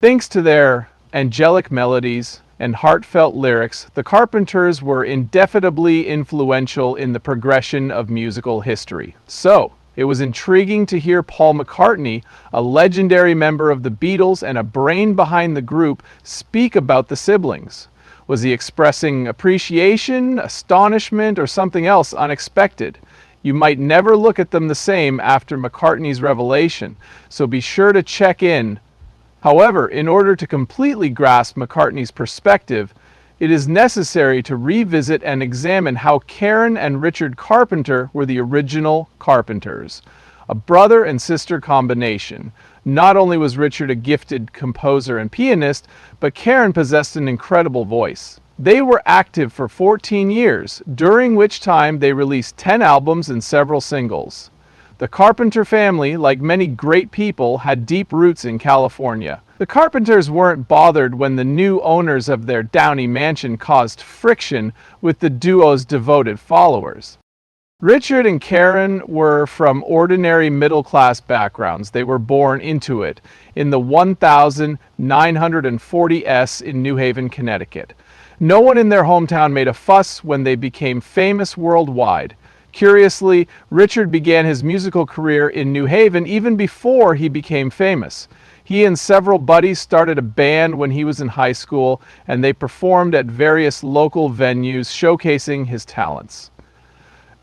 Thanks to their angelic melodies and heartfelt lyrics, the Carpenters were indefatigably influential in the progression of musical history. So, it was intriguing to hear Paul McCartney, a legendary member of the Beatles and a brain behind the group, speak about the siblings. Was he expressing appreciation, astonishment, or something else unexpected? You might never look at them the same after McCartney's revelation, so be sure to check in. However, in order to completely grasp McCartney's perspective, it is necessary to revisit and examine how Karen and Richard Carpenter were the original Carpenters, a brother and sister combination. Not only was Richard a gifted composer and pianist, but Karen possessed an incredible voice. They were active for 14 years, during which time they released 10 albums and several singles. The Carpenter family, like many great people, had deep roots in California. The Carpenters weren't bothered when the new owners of their Downey mansion caused friction with the duo's devoted followers. Richard and Karen were from ordinary middle-class backgrounds. They were born into it, in the 1940s in New Haven, Connecticut. No one in their hometown made a fuss when they became famous worldwide. Curiously, Richard began his musical career in New Haven even before he became famous. He and several buddies started a band when he was in high school, and they performed at various local venues showcasing his talents.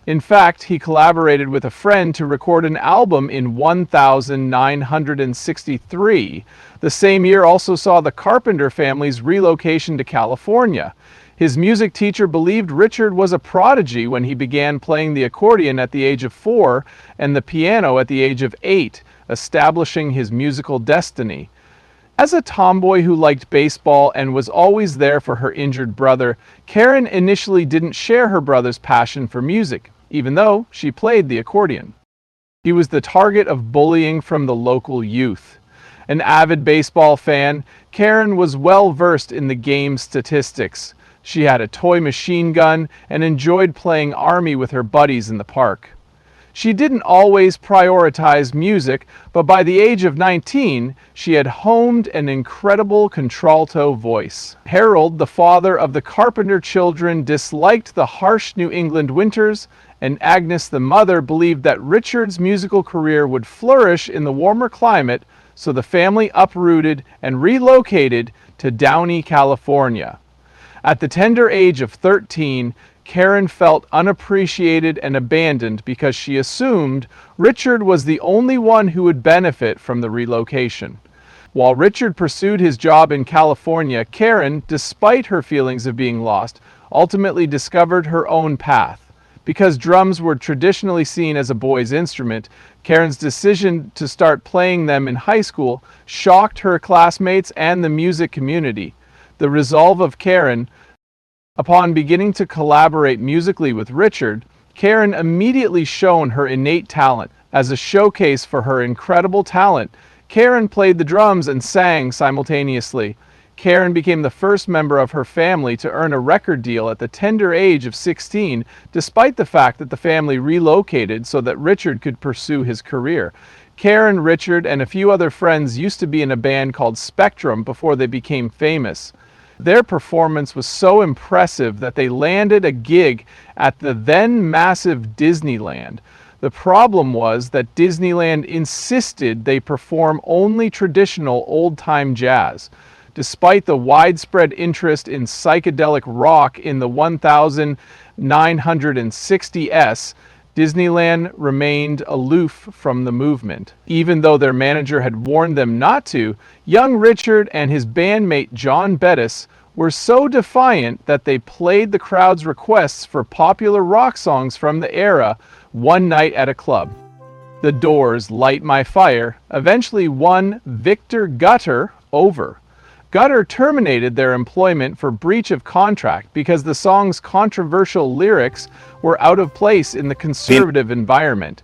In fact, he collaborated with a friend to record an album in 1963. The same year also saw the Carpenter family's relocation to California. His music teacher believed Richard was a prodigy when he began playing the accordion at the age of 4 and the piano at the age of 8, establishing his musical destiny. As a tomboy who liked baseball and was always there for her injured brother, Karen initially didn't share her brother's passion for music, even though she played the accordion. He was the target of bullying from the local youth. An avid baseball fan, Karen was well versed in the game's statistics. She had a toy machine gun and enjoyed playing army with her buddies in the park. She didn't always prioritize music, but by the age of 19, she had honed an incredible contralto voice. Harold, the father of the Carpenter children, disliked the harsh New England winters, and Agnes, the mother, believed that Richard's musical career would flourish in the warmer climate, so the family uprooted and relocated to Downey, California. At the tender age of 13, Karen felt unappreciated and abandoned because she assumed Richard was the only one who would benefit from the relocation. While Richard pursued his job in California, Karen, despite her feelings of being lost, ultimately discovered her own path. Because drums were traditionally seen as a boy's instrument, Karen's decision to start playing them in high school shocked her classmates and the music community. The resolve of Karen. Upon beginning to collaborate musically with Richard, Karen immediately shone her innate talent. As a showcase for her incredible talent, Karen played the drums and sang simultaneously. Karen became the first member of her family to earn a record deal at the tender age of 16, despite the fact that the family relocated so that Richard could pursue his career. Karen, Richard, and a few other friends used to be in a band called Spectrum before they became famous. Their performance was so impressive that they landed a gig at the then massive Disneyland. The problem was that Disneyland insisted they perform only traditional old-time jazz. Despite the widespread interest in psychedelic rock in the 1960s, Disneyland remained aloof from the movement. Even though their manager had warned them not to, young Richard and his bandmate John Bettis were so defiant that they played the crowd's requests for popular rock songs from the era one night at a club. The Doors' Light My Fire eventually won Victor Gutter over. Gutter terminated their employment for breach of contract because the song's controversial lyrics were out of place in the conservative environment.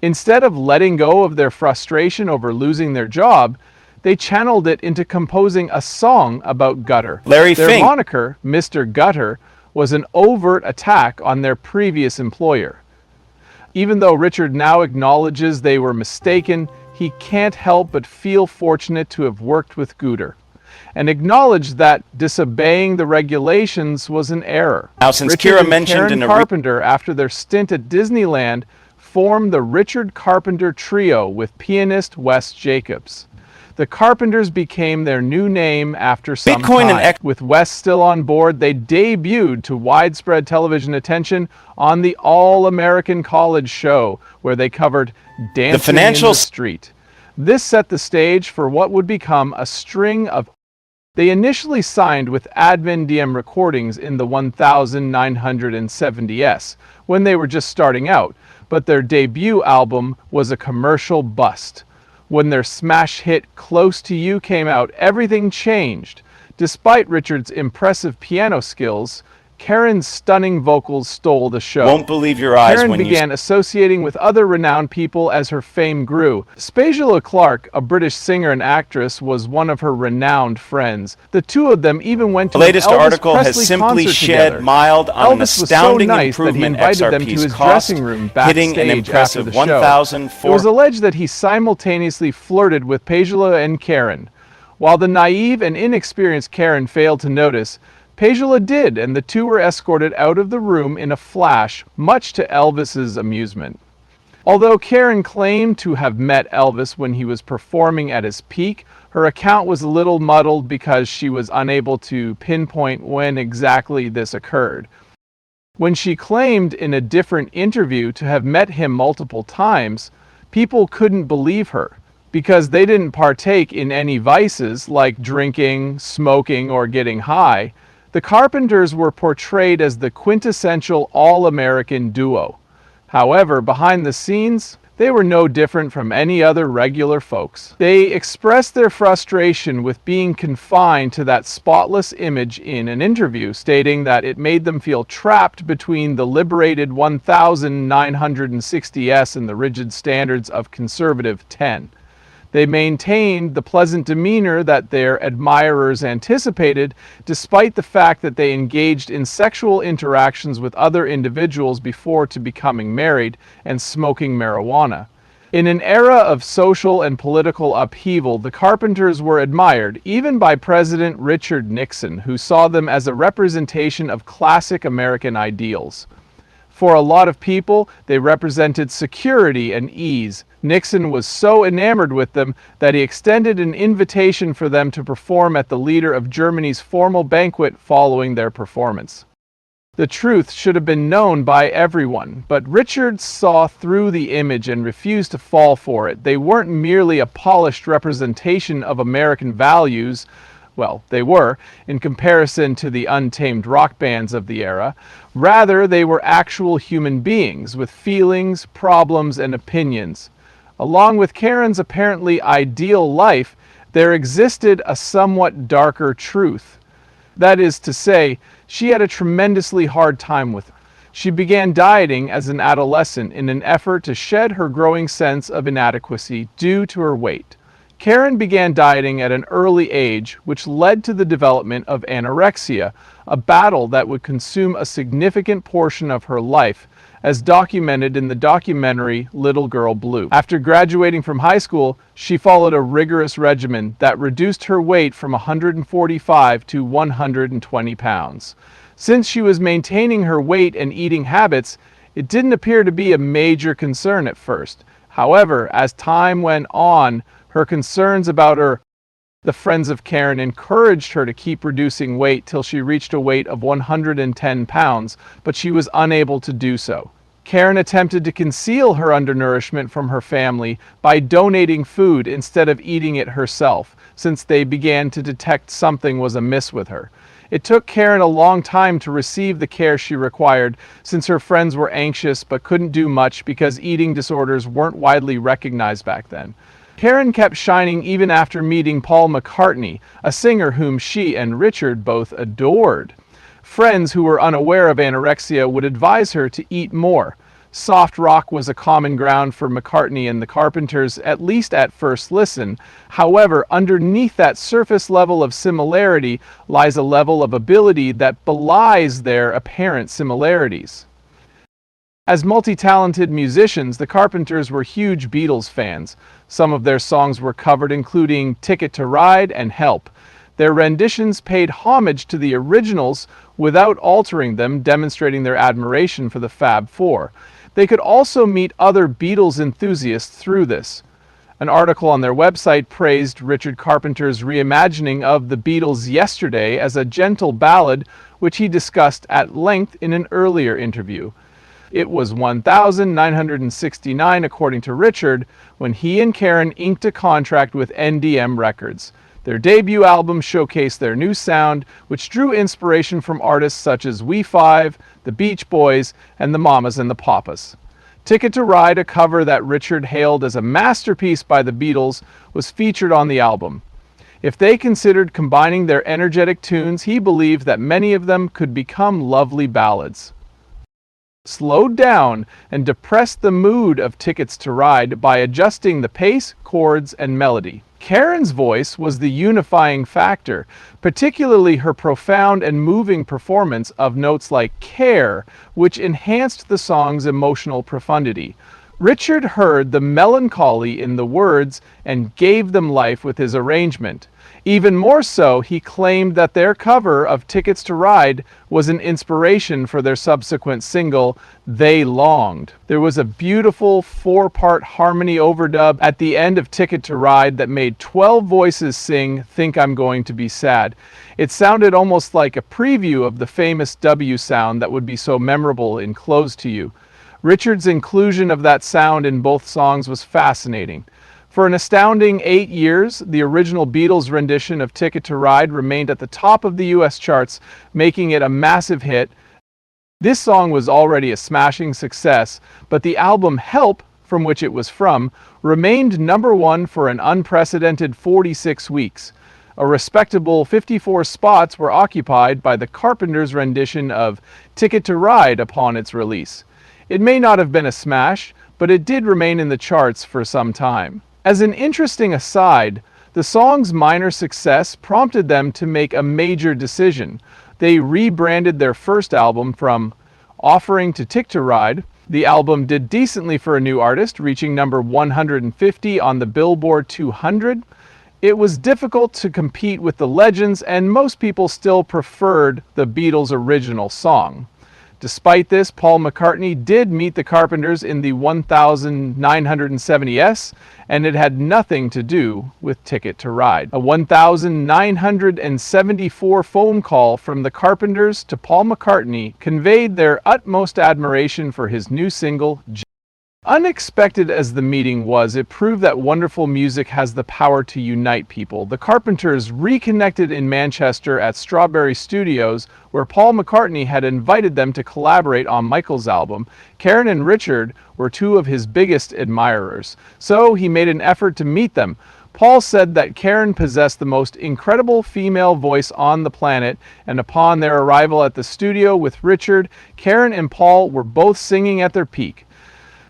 Instead of letting go of their frustration over losing their job, they channeled it into composing a song about Gutter. Their moniker, Mr. Gutter, was an overt attack on their previous employer. Even though Richard now acknowledges they were mistaken, he can't help but feel fortunate to have worked with Gooder, and acknowledged that disobeying the regulations was an error. Now, since Richard Kira and mentioned Karen in Carpenter, after their stint at Disneyland, formed the Richard Carpenter Trio with pianist Wes Jacobs. The Carpenters became their new name after some Bitcoin time. With Wes still on board, they debuted to widespread television attention on the All-American College Show, where they covered Dancing in the Street. This set the stage for what would become a string of. They initially signed with Advin DM Recordings in the 1970s, when they were just starting out, but their debut album was a commercial bust. When their smash hit Close to You came out, everything changed. Despite Richard's impressive piano skills, Karen's stunning vocals stole the show. Won't believe your eyes Karen when began associating with other renowned people as her fame grew. Spajula Clark, a British singer and actress, was one of her renowned friends. The two of them even went to The latest an Elvis article Presley has simply concert shed together. mild on an Elvis astounding was so nice improvement that he invited them to XRP's his cost, dressing room hitting an backstage impressive after the show. It was alleged that he simultaneously flirted with Pajula and Karen. While the naive and inexperienced Karen failed to notice, Pajula did, and the two were escorted out of the room in a flash, much to Elvis's amusement. Although Karen claimed to have met Elvis when he was performing at his peak, her account was a little muddled because she was unable to pinpoint when exactly this occurred. When she claimed in a different interview to have met him multiple times, people couldn't believe her, because they didn't partake in any vices like drinking, smoking, or getting high. The Carpenters were portrayed as the quintessential all-American duo. However, behind the scenes, they were no different from any other regular folks. They expressed their frustration with being confined to that spotless image in an interview, stating that it made them feel trapped between the liberated 1960s and the rigid standards of conservative 10. They maintained the pleasant demeanor that their admirers anticipated, despite the fact that they engaged in sexual interactions with other individuals before to becoming married and smoking marijuana. In an era of social and political upheaval, the Carpenters were admired, even by President Richard Nixon, who saw them as a representation of classic American ideals. For a lot of people, they represented security and ease. Nixon was so enamored with them that he extended an invitation for them to perform at the leader of Germany's formal banquet following their performance. The truth should have been known by everyone, but Richard saw through the image and refused to fall for it. They weren't merely a polished representation of American values. Well, they were, in comparison to the untamed rock bands of the era. Rather, they were actual human beings with feelings, problems, and opinions. Along with Karen's apparently ideal life, there existed a somewhat darker truth. That is to say, she had a tremendously hard time with it. She began dieting as an adolescent in an effort to shed her growing sense of inadequacy due to her weight. Karen began dieting at an early age, which led to the development of anorexia, a battle that would consume a significant portion of her life, as documented in the documentary Little Girl Blue. After graduating from high school, she followed a rigorous regimen that reduced her weight from 145 to 120 pounds. Since she was maintaining her weight and eating habits, it didn't appear to be a major concern at first. However, as time went on, her concerns about the friends of Karen encouraged her to keep reducing weight till she reached a weight of 110 pounds, but she was unable to do so. Karen attempted to conceal her undernourishment from her family by donating food instead of eating it herself, since they began to detect something was amiss with her. It took Karen a long time to receive the care she required, since her friends were anxious but couldn't do much because eating disorders weren't widely recognized back then. Karen kept shining even after meeting Paul McCartney, a singer whom she and Richard both adored. Friends who were unaware of anorexia would advise her to eat more. Soft rock was a common ground for McCartney and the Carpenters, at least at first listen. However, underneath that surface level of similarity lies a level of ability that belies their apparent similarities. As multi-talented musicians, the Carpenters were huge Beatles fans. Some of their songs were covered, including Ticket to Ride and Help. Their renditions paid homage to the originals without altering them, demonstrating their admiration for the Fab Four. They could also meet other Beatles enthusiasts through this. An article on their website praised Richard Carpenter's reimagining of the Beatles' Yesterday as a gentle ballad, which he discussed at length in an earlier interview. It was 1969, according to Richard, when he and Karen inked a contract with NDM Records. Their debut album showcased their new sound, which drew inspiration from artists such as We5, the Beach Boys, and the Mamas and the Papas. Ticket to Ride, a cover that Richard hailed as a masterpiece by the Beatles, was featured on the album. If they considered combining their energetic tunes, he believed that many of them could become lovely ballads. Slowed down and depressed the mood of Tickets to Ride by adjusting the pace, chords, and melody. Karen's voice was the unifying factor, particularly her profound and moving performance of notes like care, which enhanced the song's emotional profundity. Richard heard the melancholy in the words and gave them life with his arrangement. Even more so, he claimed that their cover of Tickets to Ride was an inspiration for their subsequent single, They Longed. There was a beautiful four-part harmony overdub at the end of Ticket to Ride that made 12 voices sing Think I'm Going to Be Sad. It sounded almost like a preview of the famous W sound that would be so memorable in Close to You. Richard's inclusion of that sound in both songs was fascinating. For an astounding 8 years, the original Beatles rendition of Ticket to Ride remained at the top of the US charts, making it a massive hit. This song was already a smashing success, but the album Help, from which it was from, remained number one for an unprecedented 46 weeks. A respectable 54 spots were occupied by the Carpenters' rendition of Ticket to Ride upon its release. It may not have been a smash, but it did remain in the charts for some time. As an interesting aside, the song's minor success prompted them to make a major decision. They rebranded their first album from Offering to Tick to Ride. The album did decently for a new artist, reaching number 150 on the Billboard 200. It was difficult to compete with the legends, and most people still preferred the Beatles' original song. Despite this, Paul McCartney did meet the Carpenters in the 1970s, and it had nothing to do with Ticket to Ride. A 1974 phone call from the Carpenters to Paul McCartney conveyed their utmost admiration for his new single, Unexpected as the meeting was, it proved that wonderful music has the power to unite people. The Carpenters reconnected in Manchester at Strawberry Studios, where Paul McCartney had invited them to collaborate on Michael's album. Karen and Richard were two of his biggest admirers, so he made an effort to meet them. Paul said that Karen possessed the most incredible female voice on the planet, and upon their arrival at the studio with Richard, Karen and Paul were both singing at their peak.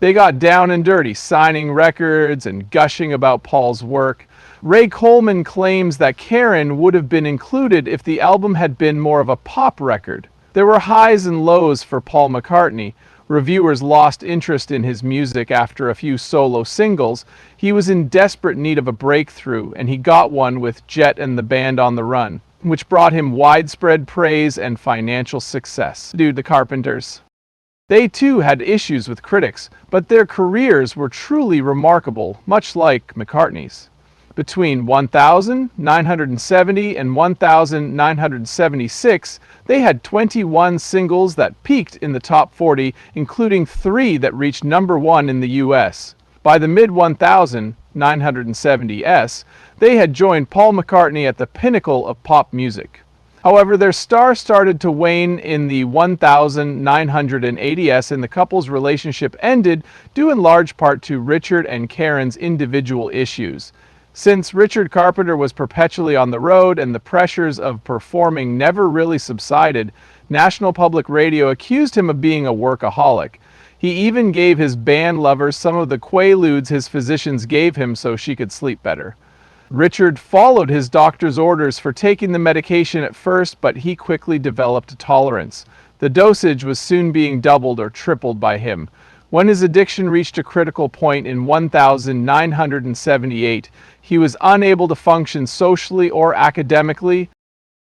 They got down and dirty, signing records and gushing about Paul's work. Ray Coleman claims that Karen would have been included if the album had been more of a pop record. There were highs and lows for Paul McCartney. Reviewers lost interest in his music after a few solo singles. He was in desperate need of a breakthrough, and he got one with Jet and the Band on the Run, which brought him widespread praise and financial success. The Carpenters. They too had issues with critics, but their careers were truly remarkable, much like McCartney's. Between 1970 and 1976, they had 21 singles that peaked in the top 40, including 3 that reached number 1 in the US. By the mid-1970s, they had joined Paul McCartney at the pinnacle of pop music. However, their star started to wane in the 1980s, and the couple's relationship ended due in large part to Richard and Karen's individual issues. Since Richard Carpenter was perpetually on the road and the pressures of performing never really subsided, National Public Radio accused him of being a workaholic. He even gave his band lovers some of the Quaaludes his physicians gave him so she could sleep better. Richard followed his doctor's orders for taking the medication at first, but he quickly developed a tolerance. The dosage was soon being doubled or tripled by him. When his addiction reached a critical point in 1978, he was unable to function socially or academically,